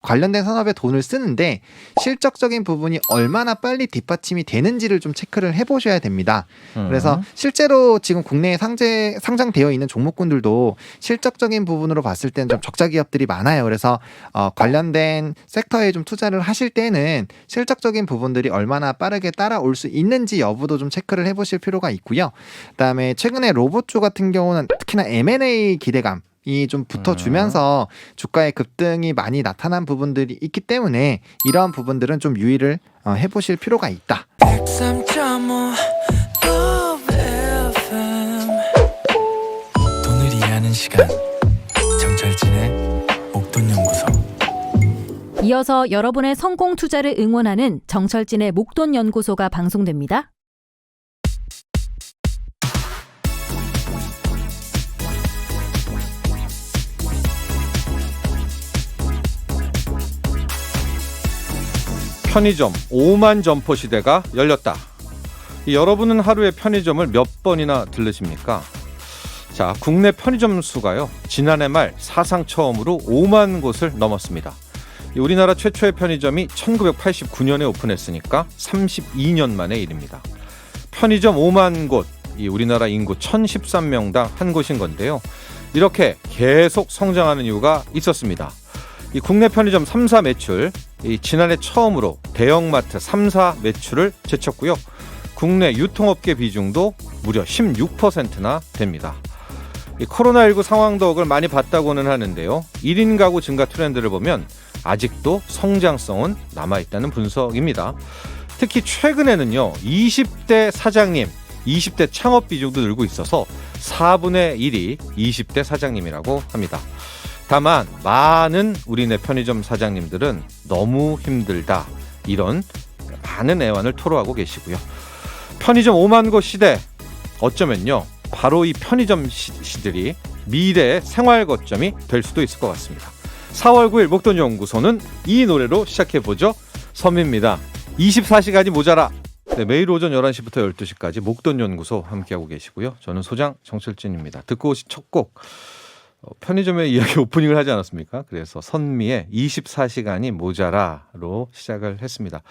관련된 산업에 돈을 쓰는데 실적적인 부분이 얼마나 빨리 뒷받침이 되는지를 좀 체크를 해보셔야 됩니다. 그래서 실제로 지금 국내에 상장되어 있는 종목군들도 실적적인 부분으로 봤을 때는 좀 적자 기업들이 많아요. 그래서 관련된 섹터에 좀 투자를 하실 때는 실적적인 부분들이 얼마나 빠르게 따라올 수 있는지 여부도 좀 체크를 해보실 필요가 있고요. 그다음에 최근에 로봇주 같은 경우는 특히나 M&A 기대감 이 좀 붙어주면서 주가의 급등이 많이 나타난 부분들이 있기 때문에 이러한 부분들은 좀 유의를 해보실 필요가 있다. 103.5 돈을 이해하는 시간 정철진의 목돈연구소. 이어서 여러분의 성공 투자를 응원하는 정철진의 목돈연구소가 방송됩니다. 편의점 5만 점포 시대가 열렸다. 여러분은 하루에 편의점을 몇 번이나 들르십니까? 자, 국내 편의점 수가요, 지난해 말 사상 처음으로 5만 곳을 넘었습니다. 우리나라 최초의 편의점이 1989년에 오픈했으니까 32년 만의 일입니다. 편의점 5만 곳, 우리나라 인구 1013명당 한 곳인 건데요. 이렇게 계속 성장하는 이유가 있었습니다. 국내 편의점 3사 매출, 지난해 처음으로 대형마트 3사 매출을 제쳤고요. 국내 유통업계 비중도 무려 16%나 됩니다. 코로나19 상황 덕을 많이 봤다고는 하는데요. 1인 가구 증가 트렌드를 보면 아직도 성장성은 남아있다는 분석입니다. 특히 최근에는요, 20대 사장님, 20대 창업 비중도 늘고 있어서 4분의 1이 20대 사장님이라고 합니다. 다만 많은 우리네 편의점 사장님들은 너무 힘들다, 이런 많은 애환을 토로하고 계시고요. 편의점 5만 곳 시대, 어쩌면요 바로 이 편의점 시들이 미래의 생활 거점이 될 수도 있을 것 같습니다. 4월 9일 목돈연구소는 이 노래로 시작해보죠. 섬입니다. 24시간이 모자라. 네, 매일 오전 11시부터 12시까지 목돈연구소 함께하고 계시고요. 저는 소장 정철진입니다. 듣고 오신 첫 곡, 편의점의 이야기 오프닝을 하지 않았습니까? 그래서 선미의 24시간이 모자라로 시작을 했습니다.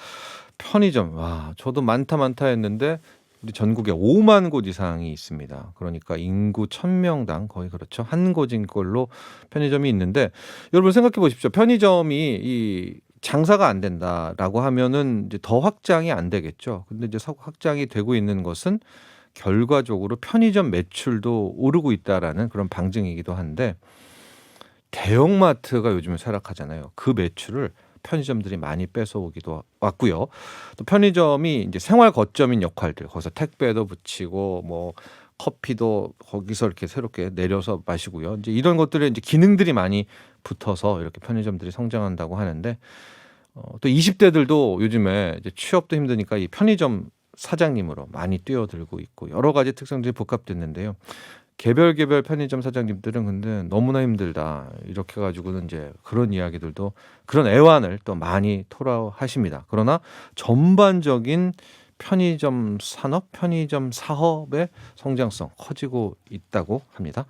편의점, 와, 저도 많다 했는데 우리 전국에 5만 곳 이상이 있습니다. 그러니까 인구 1000명당 거의 그렇죠, 한 곳인 걸로 편의점이 있는데, 여러분 생각해 보십시오. 편의점이 이 장사가 안 된다라고 하면은 이제 더 확장이 안 되겠죠. 근데 이제 확장이 되고 있는 것은 결과적으로 편의점 매출도 오르고 있다라는 그런 방증이기도 한데, 대형마트가 요즘에 쇠락하잖아요. 그 매출을 편의점들이 많이 뺏어오기도 왔고요. 또 편의점이 이제 생활 거점인 역할들, 거기서 택배도 붙이고 뭐 커피도 거기서 이렇게 새롭게 내려서 마시고요. 이제 이런 것들에 이제 기능들이 많이 붙어서 이렇게 편의점들이 성장한다고 하는데, 또 20대들도 요즘에 이제 취업도 힘드니까 이 편의점 사장님으로 많이 뛰어들고 있고 여러 가지 특성들이 복합됐는데요. 개별 편의점 사장님들은 근데 너무나 힘들다, 이렇게 가지고는 이제 그런 이야기들도, 그런 애환을 또 많이 토로하십니다. 그러나 전반적인 편의점 산업, 편의점 사업의 성장성 커지고 있다고 합니다.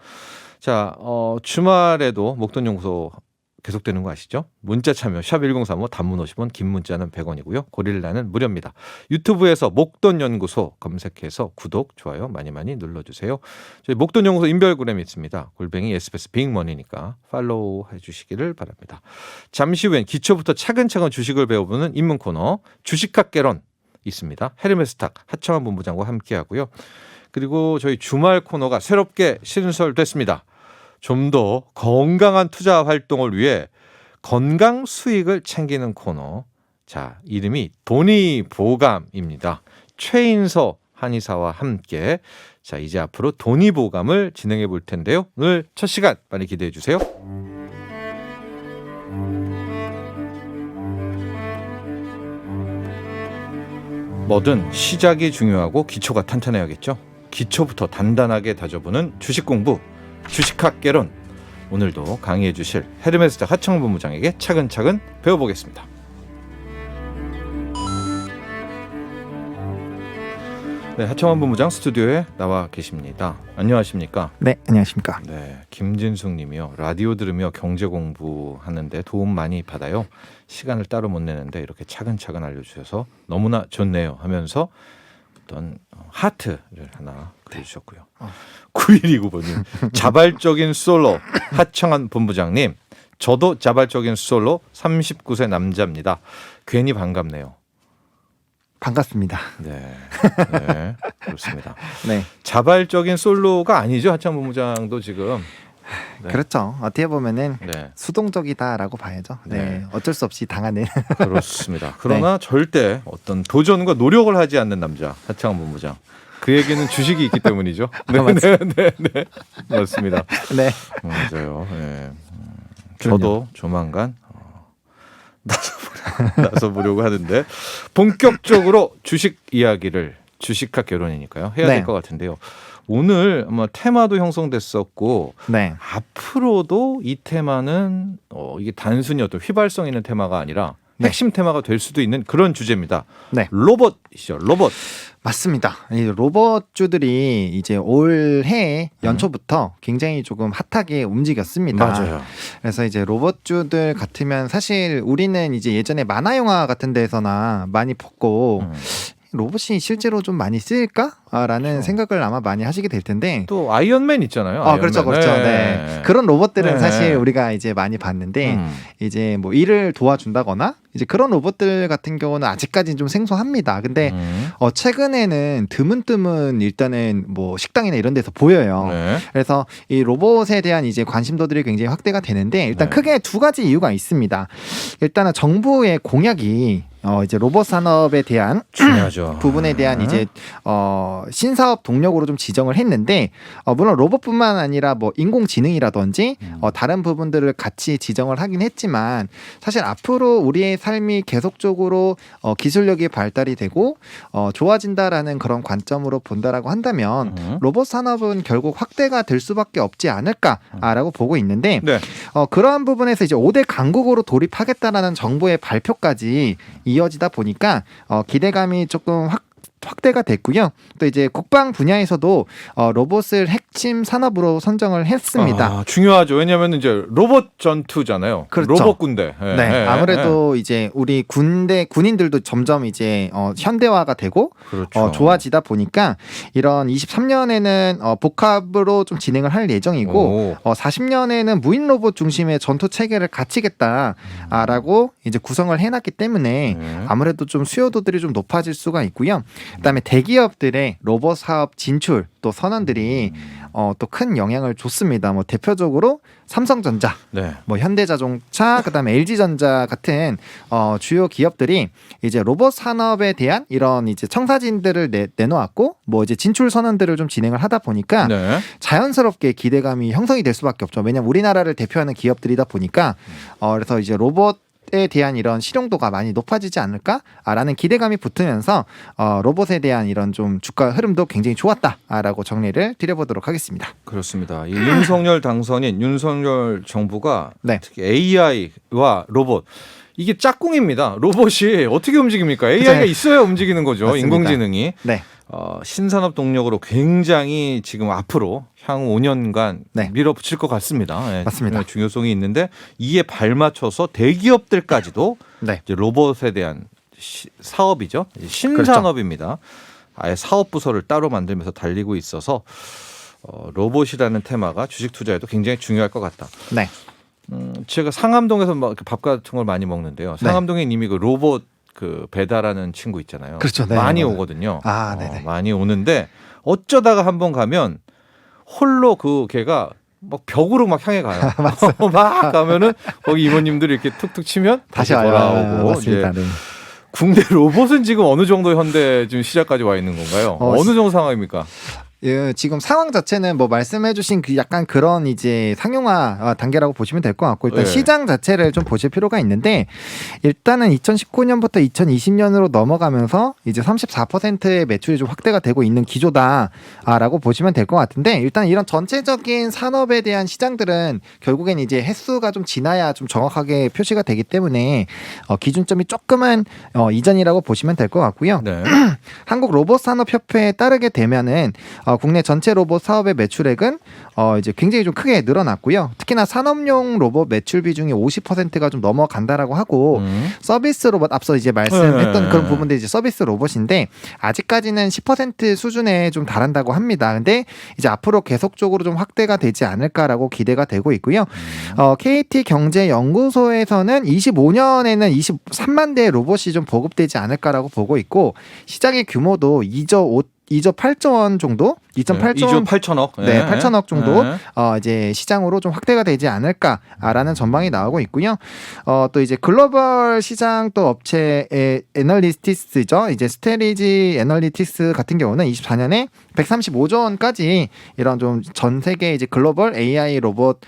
자, 주말에도 목돈연구소 계속되는 거 아시죠? 문자 참여 샵1035, 단문 50원, 긴 문자는 100원이고요. 고릴라는 무료입니다. 유튜브에서 목돈연구소 검색해서 구독, 좋아요 많이 눌러주세요. 저희 목돈연구소 인별그램이 있습니다. 골뱅이 SBS 빅머니니까 팔로우 해주시기를 바랍니다. 잠시 후엔 기초부터 차근차근 주식을 배워보는 입문 코너 주식학개론 있습니다. 헤르메스탁 하청환 본부장과 함께하고요. 그리고 저희 주말 코너가 새롭게 신설됐습니다. 좀 더 건강한 투자 활동을 위해 건강 수익을 챙기는 코너. 자, 이름이 돈이보감입니다. 최인서 한의사와 함께, 자, 이제 앞으로 돈이보감을 진행해 볼 텐데요. 오늘 첫 시간 많이 기대해 주세요. 뭐든 시작이 중요하고 기초가 탄탄해야겠죠. 기초부터 단단하게 다져보는 주식 공부, 주식학개론. 오늘도 강의해 주실 헤르메스탁 하청환 본부장에게 차근차근 배워보겠습니다. 네, 하청원 본부장 스튜디오에 나와 계십니다. 안녕하십니까? 네, 안녕하십니까? 네, 김진숙 님이요. 라디오 들으며 경제 공부하는데 도움 많이 받아요. 시간을 따로 못 내는데 이렇게 차근차근 알려주셔서 너무나 좋네요 하면서 어떤 하트를 하나 그려주셨고요. 9129번님 자발적인 솔로 하청원 본부장님, 저도 자발적인 솔로 39세 남자입니다. 괜히 반갑네요. 반갑습니다. 네, 네 그렇습니다. 네, 자발적인 솔로가 아니죠. 하청원 본부장도 지금. 네. 그렇죠. 어떻게 보면은 네, 수동적이다라고 봐야죠. 네, 네. 어쩔 수 없이 당하는. 그렇습니다. 그러나 절대 어떤 도전과 노력을 하지 않는 남자 하청원 본부장. 그에게는 주식이 있기 때문이죠. 네, 네, 맞습니다. 네, 맞아요. 네. 저도 조만간 나서보려고 하는데 본격적으로 주식 이야기를 주식과 결혼이니까요 해야 될 네. 것 같은데요. 오늘 아마 테마도 형성됐었고 네, 앞으로도 이 테마는 이게 단순히 어떤 휘발성 있는 테마가 아니라 핵심 테마가 될 수도 있는 그런 주제입니다. 네. 로봇이죠. 로봇. 맞습니다. 이 로봇주들이 이제 올해 연초부터 굉장히 조금 핫하게 움직였습니다. 맞아요. 그래서 이제 로봇주들 같으면 사실 우리는 이제 예전에 만화 영화 같은 데서나 많이 봤고 로봇이 실제로 좀 많이 쓰일까라는 그렇죠. 생각을 아마 많이 하시게 될 텐데. 또 아이언맨 있잖아요. 그렇죠, 아이언맨. 그렇죠. 네. 그런 로봇들은 네. 사실 우리가 이제 많이 봤는데 이제 뭐 일을 도와준다거나 이제 그런 로봇들 같은 경우는 아직까지는 좀 생소합니다. 근데 최근에는 드문드문 일단은 뭐 식당이나 이런 데서 보여요. 네. 그래서 이 로봇에 대한 이제 관심도들이 굉장히 확대가 되는데 일단 네. 크게 두 가지 이유가 있습니다. 일단은 정부의 공약이 이제 로봇 산업에 대한 중요하죠. 부분에 대한 이제 신사업 동력으로 좀 지정을 했는데 물론 로봇뿐만 아니라 뭐 인공지능이라든지 다른 부분들을 같이 지정을 하긴 했지만 사실 앞으로 우리의 삶이 계속적으로 기술력이 발달이 되고 좋아진다라는 그런 관점으로 본다라고 한다면 로봇 산업은 결국 확대가 될 수밖에 없지 않을까라고 보고 있는데 네. 그러한 부분에서 이제 5대 강국으로 돌입하겠다라는 정부의 발표까지 이어지다 보니까 기대감이 조금 확대가 됐고요. 또 이제 국방 분야에서도 로봇을 핵심 산업으로 선정을 했습니다. 중요하죠. 왜냐하면 이제 로봇 전투잖아요. 그렇죠. 로봇 군대. 예, 네, 예, 아무래도 이제 우리 군인들도 점점 이제 현대화가 되고 그렇죠. 좋아지다 보니까 이런 23년에는 복합으로 좀 진행을 할 예정이고 40년에는 무인 로봇 중심의 전투 체계를 갖추겠다라고 이제 구성을 해놨기 때문에 아무래도 좀 수요도들이 좀 높아질 수가 있고요. 그다음에 대기업들의 로봇 사업 진출 또 선언들이 또 큰 영향을 줬습니다. 뭐 대표적으로 삼성전자, 네. 뭐 현대자동차, 그다음에 LG전자 같은 주요 기업들이 이제 로봇 산업에 대한 이런 이제 청사진들을 내놓았고 뭐 이제 진출 선언들을 좀 진행을 하다 보니까 네. 자연스럽게 기대감이 형성이 될 수밖에 없죠. 왜냐하면 우리나라를 대표하는 기업들이다 보니까 그래서 이제 로봇에 대한 이런 실용도가 많이 높아지지 않을까라는 기대감이 붙으면서 로봇에 대한 이런 좀 주가 흐름도 굉장히 좋았다라고 정리를 드려보도록 하겠습니다. 그렇습니다. 이 윤석열 당선인 윤석열 정부가 네. 특히 AI와 로봇 이게 짝꿍입니다. 로봇이 어떻게 움직입니까? AI가 있어야 움직이는 거죠. 맞습니다. 인공지능이. 네. 신산업 동력으로 굉장히 지금 앞으로 향후 5년간 네. 밀어붙일 것 같습니다. 네, 맞습니다. 중요성이 있는데 이에 발맞춰서 대기업들까지도 네. 이제 로봇에 대한 사업이죠. 신산업입니다. 아예 사업 부서를 따로 만들면서 달리고 있어서 로봇이라는 테마가 주식 투자에도 굉장히 중요할 것 같다. 네. 제가 상암동에서 막 밥 같은 걸 많이 먹는데요. 상암동에 이미 그 로봇 그 배달하는 친구 있잖아요. 그렇죠. 네, 많이 맞아요. 오거든요. 네네. 많이 오는데 어쩌다가 한번 가면 홀로 그 걔가 막 벽으로 막 향해 가요. 막 가면은 거기 이모님들이 이렇게 툭툭 치면 다시 돌아오고. 맞습니다. 네. 국내 로봇은 지금 어느 정도 현대 지금 시작까지 와 있는 건가요? 어느 정도 상황입니까? 예, 지금 상황 자체는 뭐 말씀해주신 그 약간 그런 이제 상용화 단계라고 보시면 될 것 같고 일단 네. 시장 자체를 좀 보실 필요가 있는데 일단은 2019년부터 2020년으로 넘어가면서 이제 34%의 매출이 좀 확대가 되고 있는 기조다라고 보시면 될 것 같은데 일단 이런 전체적인 산업에 대한 시장들은 결국엔 이제 횟수가 좀 지나야 좀 정확하게 표시가 되기 때문에 기준점이 조금은 이전이라고 보시면 될 것 같고요. 네. 한국 로봇 산업 협회에 따르게 되면은 국내 전체 로봇 사업의 매출액은 이제 굉장히 좀 크게 늘어났고요. 특히나 산업용 로봇 매출 비중이 50%가 좀 넘어간다라고 하고 서비스 로봇 앞서 이제 말씀했던 네. 그런 부분들이 이제 서비스 로봇인데 아직까지는 10% 수준에 좀 달한다고 합니다. 근데 이제 앞으로 계속적으로 좀 확대가 되지 않을까라고 기대가 되고 있고요. KT 경제연구소에서는 25년에는 23만 대의 로봇이 좀 보급되지 않을까라고 보고 있고 시장의 규모도 2조 8조 원 정도, 2.8조 2조 원, 8천억. 네, 8천억 정도 네. 이제 시장으로 좀 확대가 되지 않을까라는 전망이 나오고 있고요. 또 이제 글로벌 시장 또 업체의 애널리티스죠. 이제 스테리지 애널리티스 같은 경우는 24년에 135조 원까지 이런 좀 전 세계 이제 글로벌 AI 로봇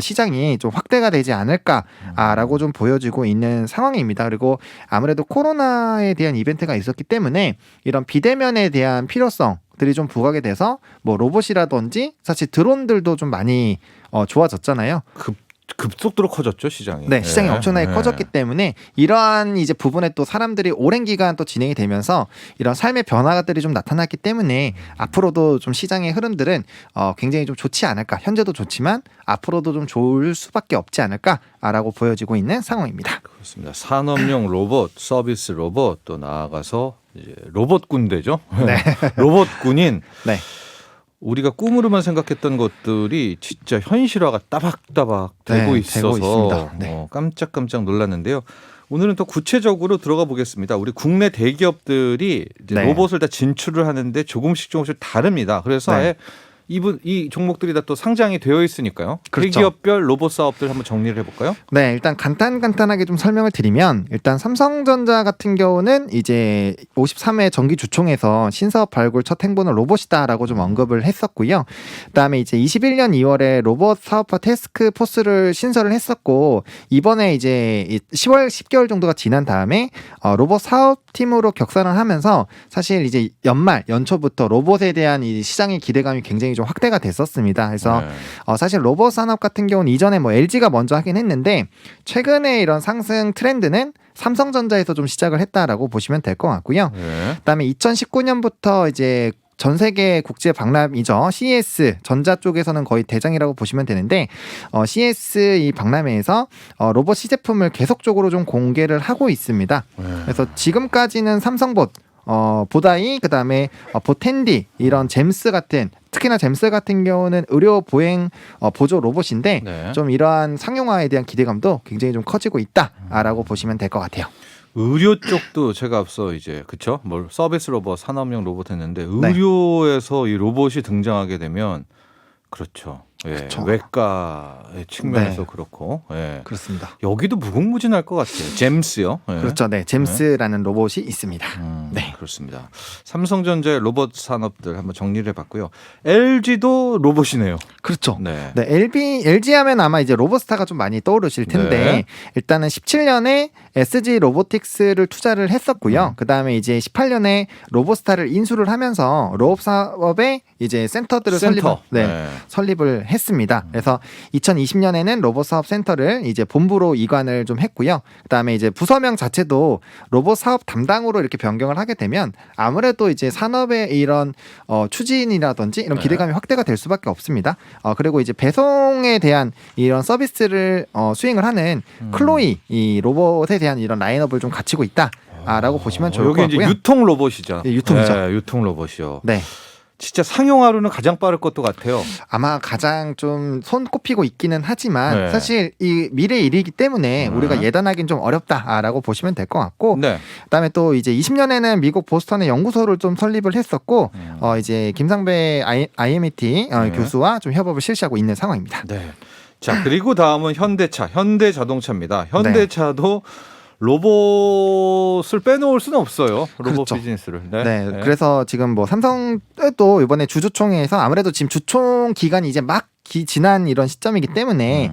시장이 좀 확대가 되지 않을까라고 좀 보여지고 있는 상황입니다. 그리고 아무래도 코로나에 대한 이벤트가 있었기 때문에 이런 비대면에 대한 필요성들이 좀 부각이 돼서 뭐 로봇이라든지 사실 드론들도 좀 많이 좋아졌잖아요. 급속도로 커졌죠 시장이. 네, 시장이 네. 엄청나게 네. 커졌기 때문에 이러한 이제 부분에 또 사람들이 오랜 기간 또 진행이 되면서 이런 삶의 변화들이 좀 나타났기 때문에 앞으로도 좀 시장의 흐름들은 굉장히 좀 좋지 않을까. 현재도 좋지만 앞으로도 좀 좋을 수밖에 없지 않을까라고 보여지고 있는 상황입니다. 그렇습니다. 산업용 로봇, 서비스 로봇 또 나아가서 이제 로봇 군대죠. 네. 로봇 군인. 네. 우리가 꿈으로만 생각했던 것들이 진짜 현실화가 따박따박 되고 네, 있어서 되고 있습니다. 네. 깜짝깜짝 놀랐는데요. 오늘은 더 구체적으로 들어가 보겠습니다. 우리 국내 대기업들이 이제 네. 로봇을 다 진출을 하는데 조금씩 다릅니다. 그래서 네. 아예 이 종목들이 다 또 상장이 되어 있으니까요. 그렇죠. 대기업별 로봇 사업들 한번 정리를 해볼까요? 네, 일단 간단하게 좀 설명을 드리면 일단 삼성전자 같은 경우는 이제 53회 정기주총에서 신사업 발굴 첫 행보는 로봇이다라고 좀 언급을 했었고요. 그다음에 이제 21년 2월에 로봇 사업화 태스크 포스를 신설을 했었고 이번에 이제 10월 10개월 정도가 지난 다음에 로봇 사업팀으로 격상을 하면서 사실 이제 연초부터 로봇에 대한 이 시장의 기대감이 굉장히 좀 확대가 됐었습니다. 그래서 네. 사실 로봇 산업 같은 경우는 이전에 뭐 LG가 먼저 하긴 했는데 최근에 이런 상승 트렌드는 삼성전자에서 좀 시작을 했다라고 보시면 될 것 같고요. 네. 그다음에 2019년부터 이제 전 세계 국제 박람이죠. CES 전자 쪽에서는 거의 대장이라고 보시면 되는데 CES 이 박람회에서 로봇 시제품을 계속적으로 좀 공개를 하고 있습니다. 그래서 지금까지는 삼성봇 보다이 그다음에 보텐디 이런 잼스 같은 특히나 잼스 같은 경우는 의료 보행 보조 로봇인데 네. 좀 이러한 상용화에 대한 기대감도 굉장히 좀 커지고 있다라고 보시면 될 것 같아요. 의료 쪽도 제가 앞서 이제 그쵸? 뭘 서비스 로봇, 산업용 로봇 했는데 네. 의료에서 이 로봇이 등장하게 되면 그렇죠. 예, 그렇죠. 외과의 측면에서 네. 그렇고 예. 그렇습니다. 여기도 무궁무진할 것 같아요. 잼스요. 예. 그렇죠. 네, 잼스라는 로봇이 있습니다. 네. 그렇습니다. 삼성전자의 로봇 산업들 한번 정리를 해봤고요. LG도 로봇이네요. 그렇죠. 네. 네, LG 하면 아마 이제 로봇스타가 좀 많이 떠오르실 텐데 네. 일단은 17년에 SG 로보틱스를 투자를 했었고요. 그다음에 이제 18년에 로봇스타를 인수를 하면서 로봇 사업의 이제 센터들을 센터. 설립을 했습니다. 그래서 2020년에는 로봇 사업 센터를 이제 본부로 이관을 좀 했고요. 그다음에 이제 부서명 자체도 로봇 사업 담당으로 이렇게 변경을 하게 되면 아무래도 이제 산업의 이런 추진이라든지 이런 기대감이 확대가 될 수밖에 없습니다. 그리고 이제 배송에 대한 이런 서비스를 수행을 하는 클로이 이 로봇에 대한 이런 라인업을 좀 갖추고 있다라고 보시면 좋을 것 여기 이제 같고요. 유통 로봇이죠. 네, 유통이죠. 네, 유통 로봇이요. 네. 진짜 상용화로는 가장 빠를 것도 같아요. 아마 가장 좀 손꼽히고 있기는 하지만 네. 사실 이 미래의 일이기 때문에 우리가 예단하기는 좀 어렵다라고 보시면 될 것 같고 네. 그다음에 또 이제 20년에는 미국 보스턴에 연구소를 좀 설립을 했었고 이제 김상배 IMIT 교수와 좀 협업을 실시하고 있는 상황입니다. 네. 자, 그리고 다음은 현대자동차입니다. 현대차도 로봇을 빼놓을 수는 없어요. 로봇 그렇죠. 비즈니스를. 네, 그래서 지금 뭐 삼성도 이번에 주주총회에서 아무래도 지금 주총 기간이 이제 막 지난 이런 시점이기 때문에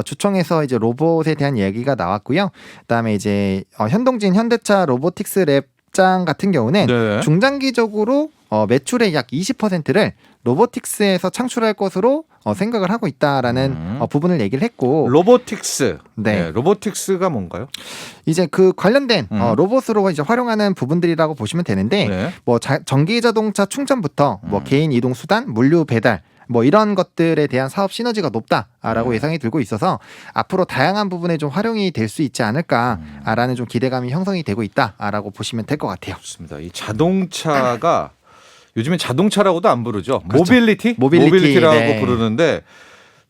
주총에서 이제 로봇에 대한 얘기가 나왔고요. 그다음에 이제 현동진 현대차 로보틱스 랩장 같은 경우는 네. 중장기적으로 매출의 약 20%를 로보틱스에서 창출할 것으로 생각을 하고 있다라는 부분을 얘기를 했고 로보틱스. 네. 네. 로보틱스가 뭔가요? 이제 그 관련된 로봇으로 이제 활용하는 부분들이라고 보시면 되는데 네. 뭐 전기 자동차 충전부터 뭐 개인 이동 수단, 물류 배달 뭐 이런 것들에 대한 사업 시너지가 높다라고 예상이 들고 있어서 앞으로 다양한 부분에 좀 활용이 될 수 있지 않을까라는 좀 기대감이 형성이 되고 있다라고 보시면 될 것 같아요. 좋습니다. 이 자동차가 요즘엔 자동차라고도 안 부르죠. 그렇죠. 모빌리티라고 네. 부르는데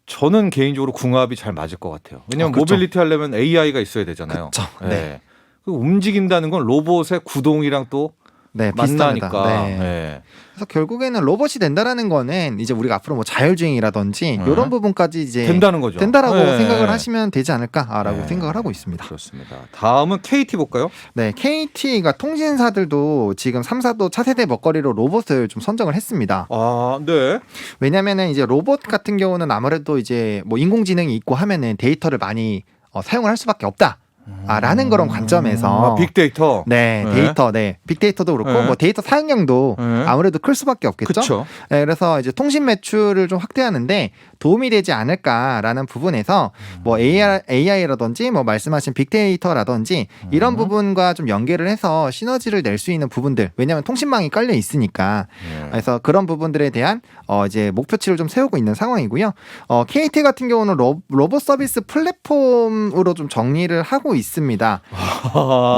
저는 개인적으로 궁합이 잘 맞을 것 같아요. 왜냐하면 그렇죠. 모빌리티 하려면 AI가 있어야 되잖아요. 그렇죠. 네. 네. 그 움직인다는 건 로봇의 구동이랑 또 네, 만나니까. 비슷합니다. 네. 네. 그래서 결국에는 로봇이 된다라는 거는 이제 우리가 앞으로 뭐 자율주행이라든지 이런 부분까지 이제 된다는 거죠. 된다라고 네. 생각을 하시면 되지 않을까라고 네. 생각을 하고 있습니다. 그렇습니다. 다음은 KT 볼까요? 네, KT가 통신사들도 지금 3사도 차세대 먹거리로 로봇을 좀 선정을 했습니다. 아, 네. 왜냐면은 이제 로봇 같은 경우는 아무래도 이제 뭐 인공지능이 있고 하면은 데이터를 많이 사용을 할 수밖에 없다. 라는 그런 관점에서 빅데이터. 네, 네. 데이터, 네, 빅데이터도 그렇고 네. 뭐 데이터 사용량도 네. 아무래도 클 수밖에 없겠죠. 그렇죠. 네, 그래서 이제 통신 매출을 좀 확대하는데 도움이 되지 않을까라는 부분에서 뭐 AI라든지 뭐 말씀하신 빅데이터라든지 이런 부분과 좀 연계를 해서 시너지를 낼 수 있는 부분들. 왜냐하면 통신망이 깔려 있으니까. 네. 그래서 그런 부분들에 대한 이제 목표치를 좀 세우고 있는 상황이고요. KT 같은 경우는 로봇 서비스 플랫폼으로 좀 정리를 하고 있습니다.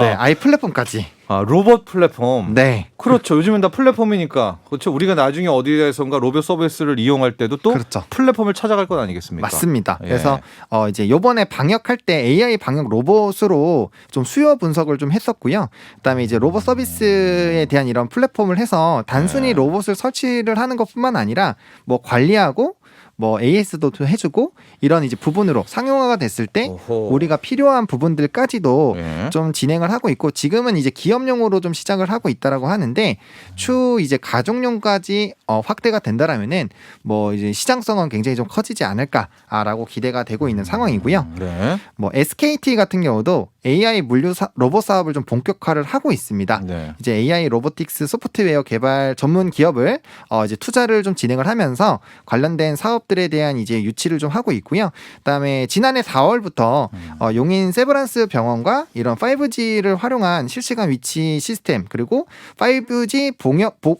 네, 아예 플랫폼까지. 아, 로봇 플랫폼. 네. 그렇죠. 요즘은 다 플랫폼이니까. 그렇죠. 우리가 나중에 어디에선가 로봇 서비스를 이용할 때도 또 그렇죠. 플랫폼을 찾아갈 것 아니겠습니까? 맞습니다. 예. 그래서 이제 요번에 방역할 때 AI 방역 로봇으로 좀 수요 분석을 좀 했었고요. 그다음에 이제 로봇 서비스에 대한 이런 플랫폼을 해서 단순히 네. 로봇을 설치를 하는 것뿐만 아니라 뭐 관리하고 뭐 AS도 해주고 이런 이제 부분으로 상용화가 됐을 때 오호. 우리가 필요한 부분들까지도 예. 좀 진행을 하고 있고 지금은 이제 기업용으로 좀 시작을 하고 있다라고 하는데 추후 이제 가족용까지 확대가 된다라면은 뭐 이제 시장성은 굉장히 좀 커지지 않을까라고 기대가 되고 있는 상황이고요. 네. 뭐 SKT 같은 경우도 AI 물류 로봇 사업을 좀 본격화를 하고 있습니다. 네. 이제 AI 로보틱스 소프트웨어 개발 전문 기업을 이제 투자를 좀 진행을 하면서 관련된 사업들에 대한 이제 유치를 좀 하고 있고요. 그다음에 지난해 4월부터 용인 세브란스 병원과 이런 5G를 활용한 실시간 위치 시스템 그리고 5G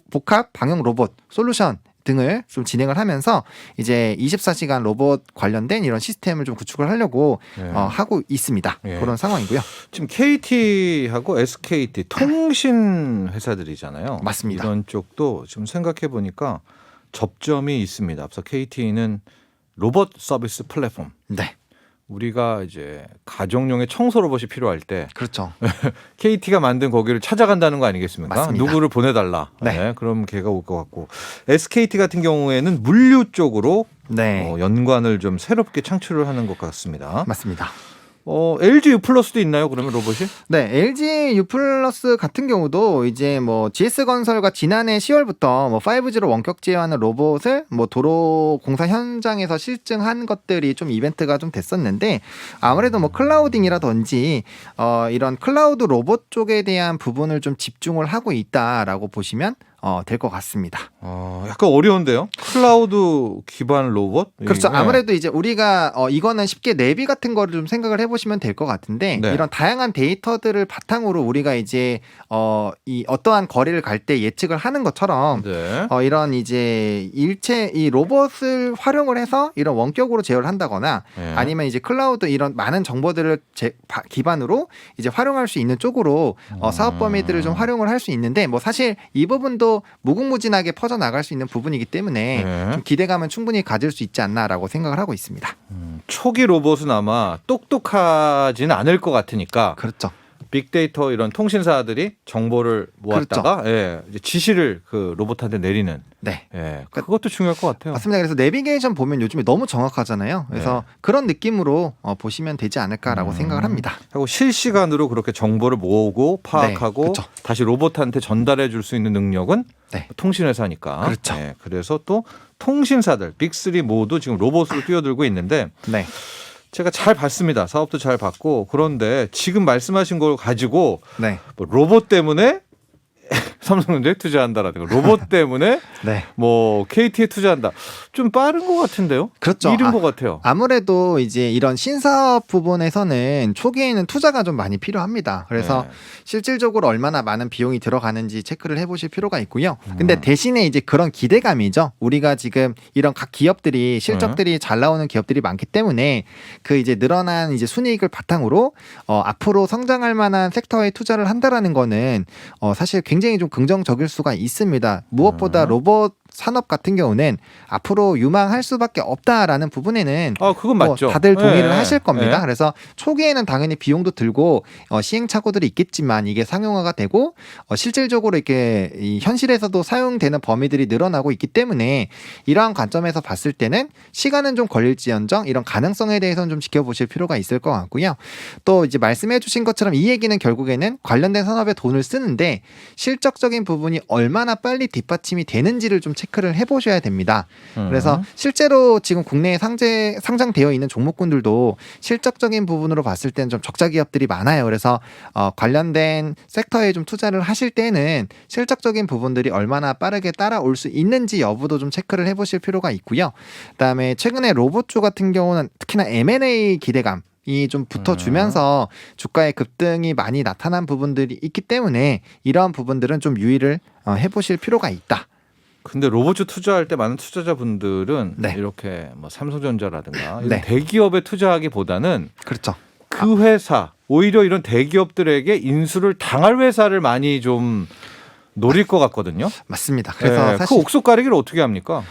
복합 방역 로봇 솔루션 등을 좀 진행을 하면서 이제 24시간 로봇 관련된 이런 시스템을 좀 구축을 하려고 예. 하고 있습니다. 예. 그런 상황이고요. 지금 KT하고 SKT 통신 회사들이잖아요. 맞습니다. 이런 쪽도 지금 생각해 보니까 접점이 있습니다. 앞서 KT는 로봇 서비스 플랫폼. 네, 우리가 이제 가정용의 청소 로봇이 필요할 때 그렇죠. KT가 만든 거기를 찾아간다는 거 아니겠습니까? 맞습니다. 누구를 보내달라. 네. 그럼 걔가 올 것 같고 SKT 같은 경우에는 물류 쪽으로 네, 연관을 좀 새롭게 창출을 하는 것 같습니다. 맞습니다. LG U 플러스도 있나요? 그러면 로봇이? 네, LG U 플러스 같은 경우도 이제 뭐 GS건설과 지난해 10월부터 뭐 5G로 원격 제어하는 로봇을 뭐 도로 공사 현장에서 실증한 것들이 좀 이벤트가 좀 됐었는데 아무래도 뭐 클라우딩이라든지 이런 클라우드 로봇 쪽에 대한 부분을 좀 집중을 하고 있다라고 보시면 될 것 같습니다. 약간 어려운데요. 클라우드 기반 로봇? 그렇죠. 네. 아무래도 이제 우리가 이거는 쉽게 내비 같은 거를 좀 생각을 해보시면 될 것 같은데 네. 이런 다양한 데이터들을 바탕으로 우리가 이제 이 어떠한 거리를 갈 때 예측을 하는 것처럼 네. 이런 이제 이 로봇을 활용을 해서 이런 원격으로 제어를 한다거나 네. 아니면 이제 클라우드 이런 많은 정보들을 기반으로 이제 활용할 수 있는 쪽으로 사업 범위들을 좀 활용을 할 수 있는데 뭐 사실 이 부분도 무궁무진하게 퍼져 나갈 수 있는 부분이기 때문에 네. 좀 기대감은 충분히 가질 수 있지 않나라고 생각을 하고 있습니다. 초기 로봇은 아마 똑똑하지는 않을 것 같으니까 그렇죠. 빅데이터 이런 통신사들이 정보를 모았다가 예, 이제 지시를 그 로봇한테 내리는 네. 예, 그것도 중요할 것 같아요. 맞습니다. 그래서 내비게이션 보면 요즘에 너무 정확하잖아요. 그래서 그런 느낌으로 보시면 되지 않을까라고 생각을 합니다. 하고 실시간으로 그렇게 정보를 모으고 파악하고 네, 그렇죠. 다시 로봇한테 전달해 줄 수 있는 능력은 네. 통신회사니까. 그렇죠. 예, 그래서 또 통신사들 빅3 모두 지금 로봇으로 뛰어들고 있는데 네. 제가 잘 봤습니다. 사업도 잘 봤고 그런데 지금 말씀하신 걸 가지고 네. 뭐 로봇 때문에 삼성전자에 투자한다라든가 로봇 때문에 네. 뭐 KT에 투자한다. 좀 빠른 것 같은데요? 그렇죠. 이른 것 같아요. 아무래도 이제 이런 신사업 부분에서는 초기에는 투자가 좀 많이 필요합니다. 그래서 네. 실질적으로 얼마나 많은 비용이 들어가는지 체크를 해보실 필요가 있고요. 근데 대신에 이제 그런 기대감이죠. 우리가 지금 이런 각 기업들이 실적들이 잘 나오는 기업들이 많기 때문에 그 이제 늘어난 이제 순이익을 바탕으로 앞으로 성장할 만한 섹터에 투자를 한다라는 거는 사실 굉장히 좀 긍정적일 수가 있습니다. 무엇보다 로봇 산업 같은 경우는 앞으로 유망할 수밖에 없다라는 부분에는 그건 맞죠. 다들 동의를 네. 하실 겁니다. 네. 그래서 초기에는 당연히 비용도 들고 시행착오들이 있겠지만 이게 상용화가 되고 실질적으로 이렇게 이 현실에서도 사용되는 범위들이 늘어나고 있기 때문에 이러한 관점에서 봤을 때는 시간은 좀 걸릴지언정 이런 가능성에 대해서는 좀 지켜보실 필요가 있을 것 같고요. 또 이제 말씀해주신 것처럼 이 얘기는 결국에는 관련된 산업에 돈을 쓰는데 실적적인 부분이 얼마나 빨리 뒷받침이 되는지를 좀 체크를 해보셔야 됩니다. 그래서 실제로 지금 국내에 상장되어 있는 종목군들도 실적적인 부분으로 봤을 때는 좀 적자 기업들이 많아요. 그래서 관련된 섹터에 좀 투자를 하실 때는 실적적인 부분들이 얼마나 빠르게 따라올 수 있는지 여부도 좀 체크를 해보실 필요가 있고요. 그다음에 최근에 로봇주 같은 경우는 특히나 M&A 기대감 이 좀 붙어주면서 주가의 급등이 많이 나타난 부분들이 있기 때문에 이러한 부분들은 좀 유의를 해보실 필요가 있다. 근데 로봇주 투자할 때 많은 투자자분들은 네. 이렇게 뭐 삼성전자라든가 이런 네. 대기업에 투자하기보다는 그렇죠. 그 회사 오히려 이런 대기업들에게 인수를 당할 회사를 많이 좀 노릴 것 같거든요. 맞습니다. 그래서 네, 사실 그 옥석 가리기를 어떻게 합니까?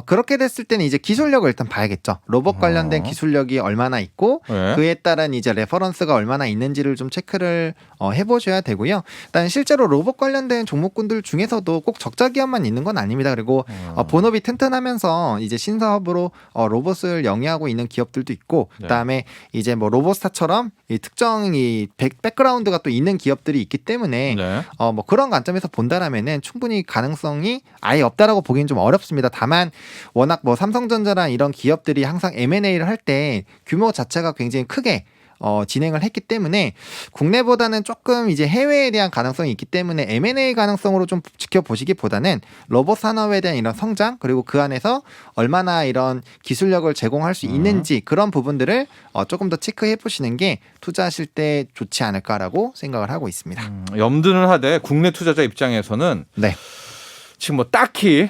그렇게 됐을 때는 이제 기술력을 일단 봐야겠죠. 로봇 관련된 기술력이 얼마나 있고 네. 그에 따른 이제 레퍼런스가 얼마나 있는지를 좀 체크를 해보셔야 되고요. 일단 실제로 로봇 관련된 종목군들 중에서도 꼭 적자 기업만 있는 건 아닙니다. 그리고 본업이 튼튼하면서 이제 신사업으로 로봇을 영위하고 있는 기업들도 있고 네. 그다음에 이제 뭐 로봇스타처럼 이 특정 이 백그라운드가 또 있는 기업들이 있기 때문에 네. 뭐 그런 관점에서 본다라면은 충분히 가능성이 아예 없다라고 보기는 좀 어렵습니다. 다만 워낙 뭐 삼성전자랑 이런 기업들이 항상 M&A를 할 때 규모 자체가 굉장히 크게 진행을 했기 때문에 국내보다는 조금 이제 해외에 대한 가능성이 있기 때문에 M&A 가능성으로 좀 지켜보시기보다는 로봇 산업에 대한 이런 성장 그리고 그 안에서 얼마나 이런 기술력을 제공할 수 있는지 그런 부분들을 조금 더 체크해 보시는 게 투자하실 때 좋지 않을까라고 생각을 하고 있습니다. 염두는 하되 국내 투자자 입장에서는 네. 지금 뭐 딱히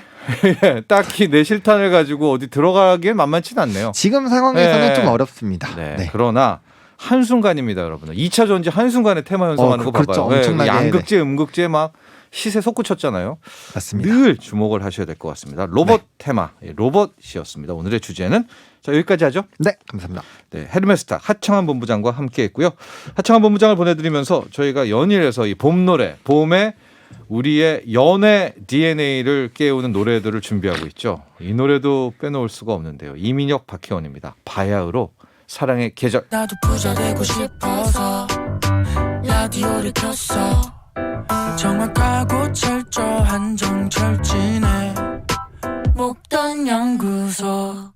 내 실탄을 가지고 어디 들어가기엔 만만치는 않네요. 지금 상황에서는 네. 좀 어렵습니다. 네. 네. 그러나 한순간입니다, 여러분들. 2차 전지 한순간에 테마 연성하는 거 그렇죠. 봐봐요. 엄청나게, 양극재, 음극재 막 시세 솟구쳤잖아요. 맞습니다. 늘 주목을 하셔야 될 것 같습니다. 로봇 테마, 로봇이었습니다. 오늘의 주제는 자 여기까지 하죠. 네, 감사합니다. 네, 헤르메스타 하창한 본부장과 함께했고요. 하창한 본부장을 보내드리면서 저희가 연일해서 이 봄 노래, 봄에 우리의 연애 DNA를 깨우는 노래들을 준비하고 있죠. 이 노래도 빼놓을 수가 없는데요. 이민혁, 박혜원입니다. 바야흐로 사랑의 계절. 나도 부자 되고 싶어서 라디오를 켰어. 정확하고 철저한 정철진의 목돈 연구소.